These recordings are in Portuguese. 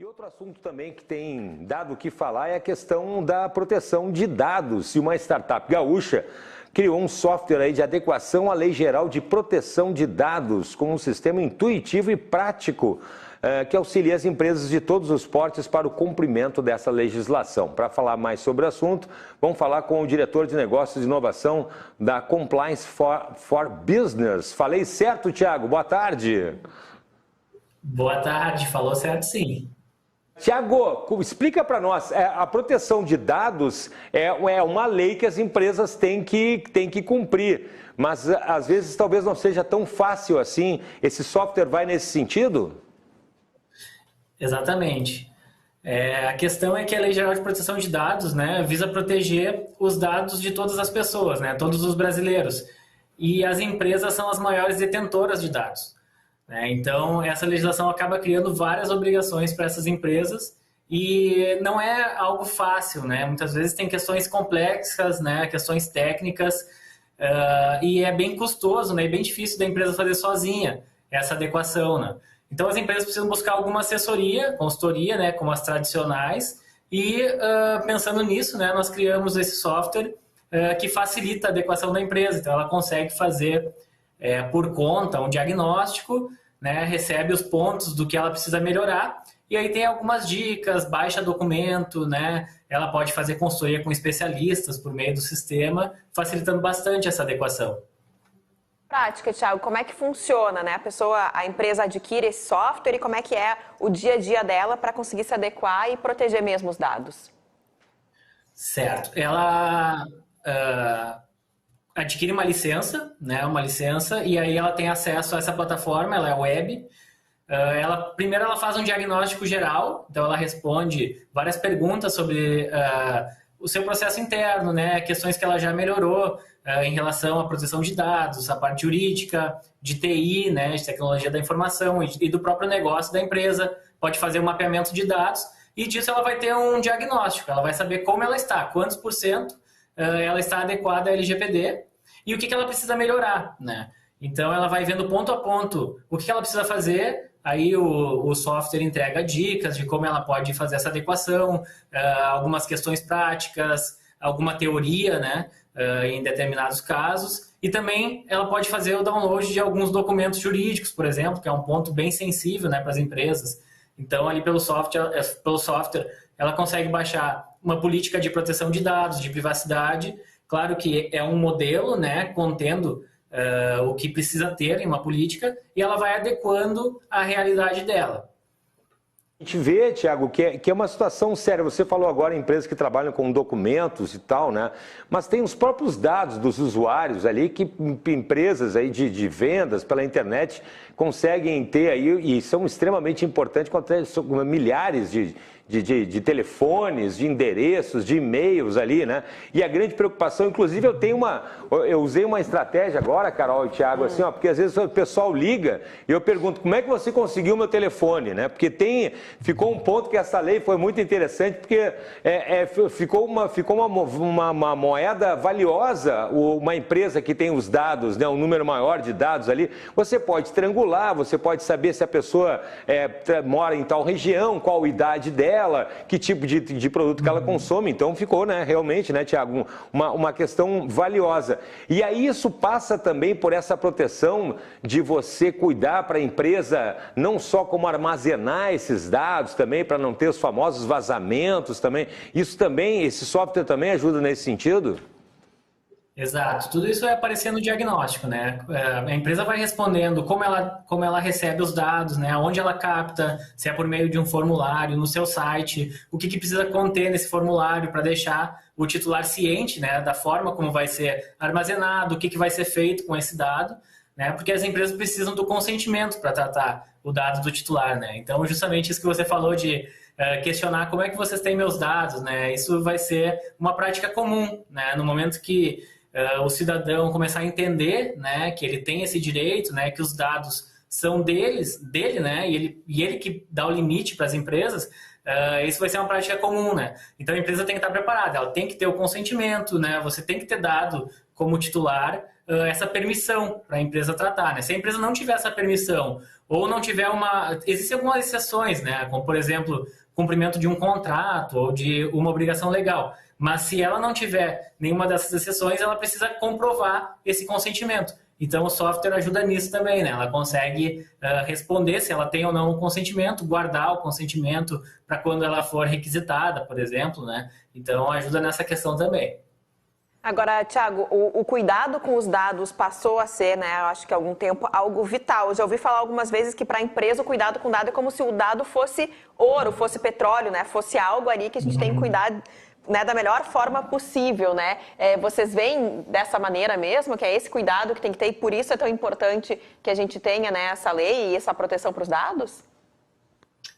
E outro assunto também que tem dado o que falar é a questão da proteção de dados. E uma startup gaúcha criou um software aí de adequação à Lei Geral de Proteção de Dados, com um sistema intuitivo e prático que auxilia as empresas de todos os portes para o cumprimento dessa legislação. Para falar mais sobre o assunto, vamos falar com o diretor de negócios e inovação da Compliance for Business. Falei certo, Thiago? Boa tarde. Boa tarde, falou certo sim. Tiago, explica para nós, a proteção de dados é uma lei que as empresas têm que cumprir, mas às vezes talvez não seja tão fácil assim. Esse software vai nesse sentido? Exatamente. A questão é que a Lei Geral de Proteção de Dados, né, visa proteger os dados de todas as pessoas, né, todos os brasileiros. E as empresas são as maiores detentoras de dados. Então, essa legislação acaba criando várias obrigações para essas empresas e não é algo fácil, né? Muitas vezes tem questões complexas, né? Questões técnicas, e é bem custoso, né? E bem difícil da empresa fazer sozinha essa adequação, né? Então, as empresas precisam buscar alguma assessoria, consultoria, né? Como as tradicionais, e pensando nisso, né? Nós criamos esse software que facilita a adequação da empresa. Então, ela consegue fazer por conta um diagnóstico, né, recebe os pontos do que ela precisa melhorar, e aí tem algumas dicas, baixa documento, né, ela pode fazer consultoria com especialistas por meio do sistema, facilitando bastante essa adequação. Prática, Thiago, como é que funciona, né? A empresa adquire esse software e como é que é o dia a dia dela para conseguir se adequar e proteger mesmo os dados? Certo. Ela adquire uma licença, né, e aí ela tem acesso a essa plataforma, ela é web. Primeiro ela faz um diagnóstico geral, então ela responde várias perguntas sobre o seu processo interno, né, questões que ela já melhorou em relação à proteção de dados, a parte jurídica, de TI, né, de tecnologia da informação e do próprio negócio da empresa. Pode fazer um mapeamento de dados e disso ela vai ter um diagnóstico, ela vai saber como ela está, quantos por cento ela está adequada à LGPD, e o que ela precisa melhorar, né? Então, ela vai vendo ponto a ponto o que ela precisa fazer, aí o software entrega dicas de como ela pode fazer essa adequação, algumas questões práticas, alguma teoria, né, em determinados casos, e também ela pode fazer o download de alguns documentos jurídicos, por exemplo, que é um ponto bem sensível, né, para as empresas. Então, ali pelo software, ela consegue baixar uma política de proteção de dados, de privacidade. Claro que é um modelo, né, contendo o que precisa ter em uma política, e ela vai adequando à realidade dela. A gente vê, Thiago, que é uma situação séria. Você falou agora em empresas que trabalham com documentos e tal, né? Mas tem os próprios dados dos usuários ali que empresas aí de vendas pela internet conseguem ter aí e são extremamente importantes, com milhares de telefones, de endereços, de e-mails ali, né? E a grande preocupação, inclusive eu usei uma estratégia agora, Carol e Thiago, assim, ó, porque às vezes o pessoal liga e eu pergunto, como é que você conseguiu meu telefone, né? Porque ficou um ponto que essa lei foi muito interessante, porque ficou uma moeda valiosa, uma empresa que tem os dados, né? Um número maior de dados ali, você pode triangular, você pode saber se a pessoa mora em tal região, qual a idade dela, que tipo de produto que ela consome. Então ficou, né, realmente, né, Thiago, uma questão valiosa. E aí isso passa também por essa proteção de você cuidar para a empresa não só como armazenar esses dados também, para não ter os famosos vazamentos também. Isso também, esse software também ajuda nesse sentido? Exato, tudo isso vai aparecer no diagnóstico, né? A empresa vai respondendo como ela recebe os dados, né? Onde ela capta, se é por meio de um formulário, no seu site, o que precisa conter nesse formulário para deixar o titular ciente, né? Da forma como vai ser armazenado, o que vai ser feito com esse dado, né? Porque as empresas precisam do consentimento para tratar o dado do titular, né? Então, justamente isso que você falou de questionar como é que vocês têm meus dados, né? Isso vai ser uma prática comum, né? No momento que o cidadão começar a entender, né, que ele tem esse direito, né, que os dados são dele, né, e ele que dá o limite para as empresas, isso vai ser uma prática comum, né? Então a empresa tem que estar preparada, ela tem que ter o consentimento, né? Você tem que ter dado como titular essa permissão para a empresa tratar, né? Se a empresa não tiver essa permissão ou não tiver uma... Existem algumas exceções, né? Como, por exemplo, cumprimento de um contrato ou de uma obrigação legal. Mas se ela não tiver nenhuma dessas exceções, ela precisa comprovar esse consentimento. Então, o software ajuda nisso também, né? Ela consegue responder se ela tem ou não o consentimento, guardar o consentimento para quando ela for requisitada, por exemplo, né? Então, ajuda nessa questão também. Agora, Thiago, o cuidado com os dados passou a ser, né, eu acho que há algum tempo, algo vital. Eu já ouvi falar algumas vezes que para a empresa o cuidado com o dado é como se o dado fosse ouro, fosse petróleo, né? Fosse algo ali que a gente tem que cuidar, né, da melhor forma possível, né? Vocês veem dessa maneira mesmo, que é esse cuidado que tem que ter e por isso é tão importante que a gente tenha, né, essa lei e essa proteção para os dados?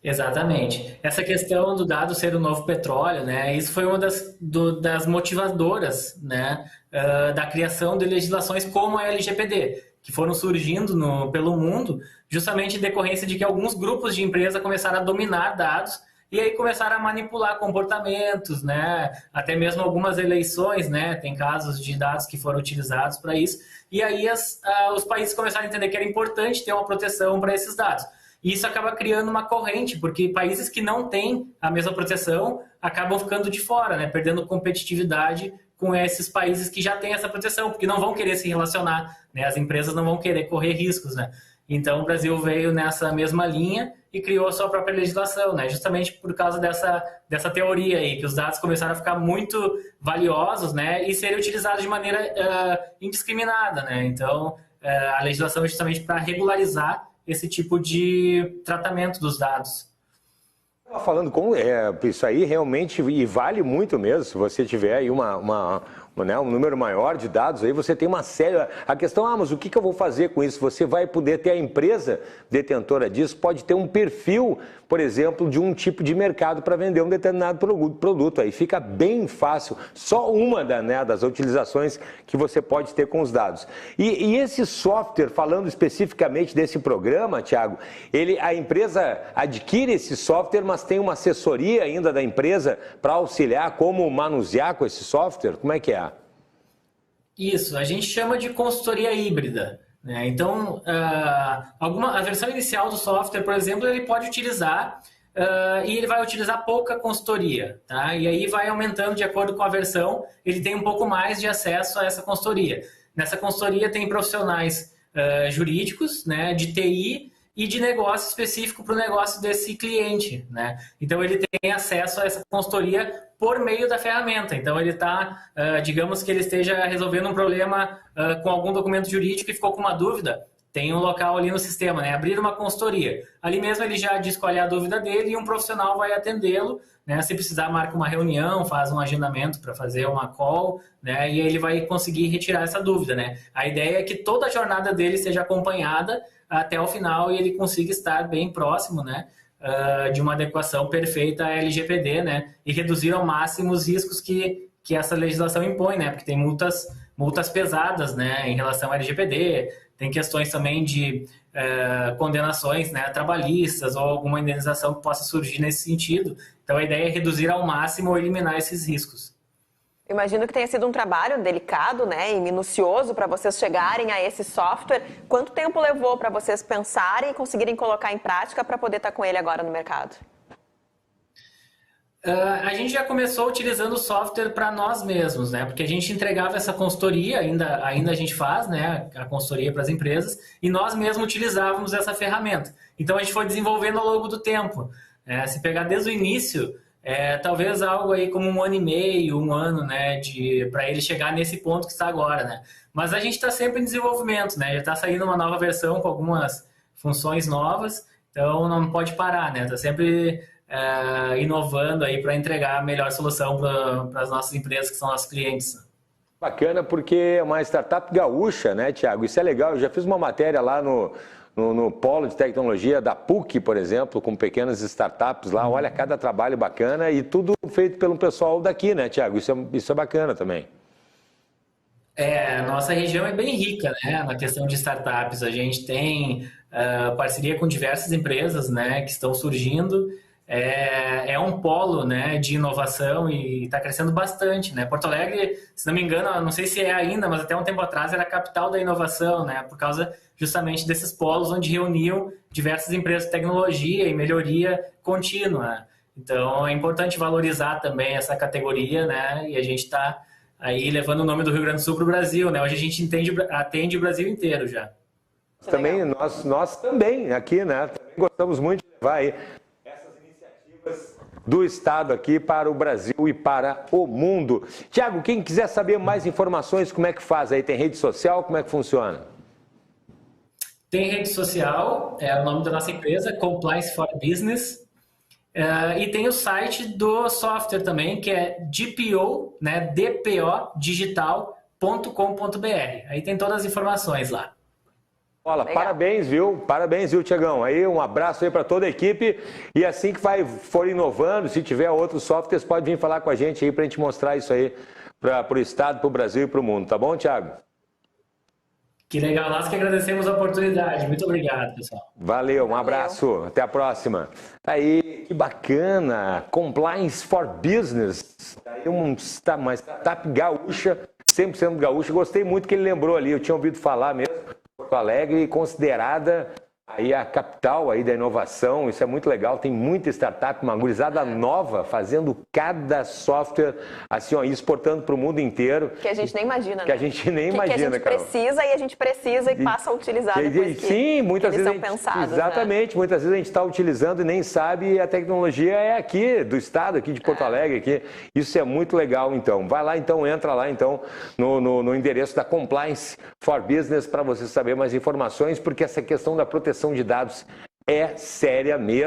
Exatamente. Essa questão do dado ser o novo petróleo, né? Isso foi uma das motivadoras, né, da criação de legislações como a LGPD, que foram surgindo pelo mundo justamente em decorrência de que alguns grupos de empresa começaram a dominar dados e aí começaram a manipular comportamentos, né? Até mesmo algumas eleições, né? Tem casos de dados que foram utilizados para isso. E aí os países começaram a entender que era importante ter uma proteção para esses dados. E isso acaba criando uma corrente, porque países que não têm a mesma proteção acabam ficando de fora, né? Perdendo competitividade com esses países que já têm essa proteção, porque não vão querer se relacionar, né? As empresas não vão querer correr riscos, né? Então, o Brasil veio nessa mesma linha e criou a sua própria legislação, né? Justamente por causa dessa teoria aí, que os dados começaram a ficar muito valiosos, né? E serem utilizados de maneira indiscriminada, né? Então, a legislação é justamente para regularizar esse tipo de tratamento dos dados. Falando com isso aí realmente, e vale muito mesmo, se você tiver aí um número maior de dados, aí você tem uma séria... A questão, mas o que eu vou fazer com isso? Você vai poder ter a empresa detentora disso, pode ter um perfil, por exemplo, de um tipo de mercado para vender um determinado produto. Aí fica bem fácil, só uma das utilizações que você pode ter com os dados. E esse software, falando especificamente desse programa, Thiago, a empresa adquire esse software, mas tem uma assessoria ainda da empresa para auxiliar como manusear com esse software? Como é que é? Isso, a gente chama de consultoria híbrida, né? Então, a versão inicial do software, por exemplo, ele pode utilizar e ele vai utilizar pouca consultoria, tá? E aí vai aumentando de acordo com a versão, ele tem um pouco mais de acesso a essa consultoria. Nessa consultoria tem profissionais jurídicos, né, de TI e de negócio específico para o negócio desse cliente, né? Então, ele tem acesso a essa consultoria por meio da ferramenta. Então, ele está, digamos que ele esteja resolvendo um problema com algum documento jurídico e ficou com uma dúvida, tem um local ali no sistema, né? Abrir uma consultoria. Ali mesmo ele já diz qual é a dúvida dele e um profissional vai atendê-lo, né? Se precisar, marca uma reunião, faz um agendamento para fazer uma call, né? E ele vai conseguir retirar essa dúvida, né? A ideia é que toda a jornada dele seja acompanhada até o final e ele consiga estar bem próximo, né? De uma adequação perfeita à LGPD, né? E reduzir ao máximo os riscos que essa legislação impõe, né? Porque tem multas pesadas, né? Em relação à LGPD, tem questões também de condenações, né, trabalhistas ou alguma indenização que possa surgir nesse sentido. Então, a ideia é reduzir ao máximo ou eliminar esses riscos. Imagino que tenha sido um trabalho delicado, né, e minucioso para vocês chegarem a esse software. Quanto tempo levou para vocês pensarem e conseguirem colocar em prática para poder estar com ele agora no mercado? A gente já começou utilizando o software para nós mesmos, né? Porque a gente entregava essa consultoria, ainda a gente faz, né? A consultoria para as empresas, e nós mesmos utilizávamos essa ferramenta. Então a gente foi desenvolvendo ao longo do tempo. Se pegar desde o início, talvez algo aí como 1 ano e meio, 1 ano, né? Para ele chegar nesse ponto que está agora, né? Mas a gente está sempre em desenvolvimento, né? Já está saindo uma nova versão com algumas funções novas, então não pode parar, né? Está sempre inovando aí para entregar a melhor solução para as nossas empresas que são nossos clientes. Bacana, porque é uma startup gaúcha, né, Thiago? Isso é legal. Eu já fiz uma matéria lá no Polo de Tecnologia da PUC, por exemplo, com pequenas startups lá. Olha, cada trabalho bacana e tudo feito pelo pessoal daqui, né, Thiago? Isso é bacana também. A nossa região é bem rica, né, na questão de startups. A gente tem parceria com diversas empresas, né, que estão surgindo. é um polo, né, de inovação e está crescendo bastante, né? Porto Alegre, se não me engano, não sei se é ainda, mas até um tempo atrás era a capital da inovação, né? Por causa justamente desses polos onde reuniam diversas empresas de tecnologia e melhoria contínua. Então é importante valorizar também essa categoria, né? E a gente está aí levando o nome do Rio Grande do Sul para o Brasil, né? Hoje a gente atende o Brasil inteiro já. Também, nós também aqui, né? Também gostamos muito de levar aí do Estado aqui para o Brasil e para o mundo. Tiago, quem quiser saber mais informações, como é que faz aí? Tem rede social? Como é que funciona? Tem rede social, é o nome da nossa empresa, Compliance for Business. E tem o site do software também, que é DPO, né, dpodigital.com.br. Aí tem todas as informações lá. Olha, parabéns, viu? Parabéns, viu, Tiagão? Aí um abraço aí para toda a equipe e assim que for inovando, se tiver outros softwares, pode vir falar com a gente aí para a gente mostrar isso aí para o Estado, para o Brasil e para o mundo, tá bom, Tiago? Que legal, nós que agradecemos a oportunidade. Muito obrigado, pessoal. Valeu, um abraço, até a próxima. Tá aí, que bacana, Compliance for Business, tá aí uma startup gaúcha, 100% gaúcha, gostei muito que ele lembrou ali, eu tinha ouvido falar mesmo. Porto Alegre considerada aí a capital aí da inovação, isso é muito legal, tem muita startup, uma gurizada nova fazendo cada software assim, ó, exportando para o mundo inteiro. Que a gente nem imagina, que né? a gente nem imagina, que a gente Carol. precisa e a gente precisa e passa a utilizar depois sim, muitas eles vezes são pensados. exatamente, né? muitas vezes a gente está utilizando e nem sabe e a tecnologia é aqui, do estado, aqui de Porto Alegre, aqui. Isso é muito legal, então. Vai lá, então, entra lá, então, no endereço da Compliance for Business para você saber mais informações, porque essa questão da proteção de dados é séria mesmo.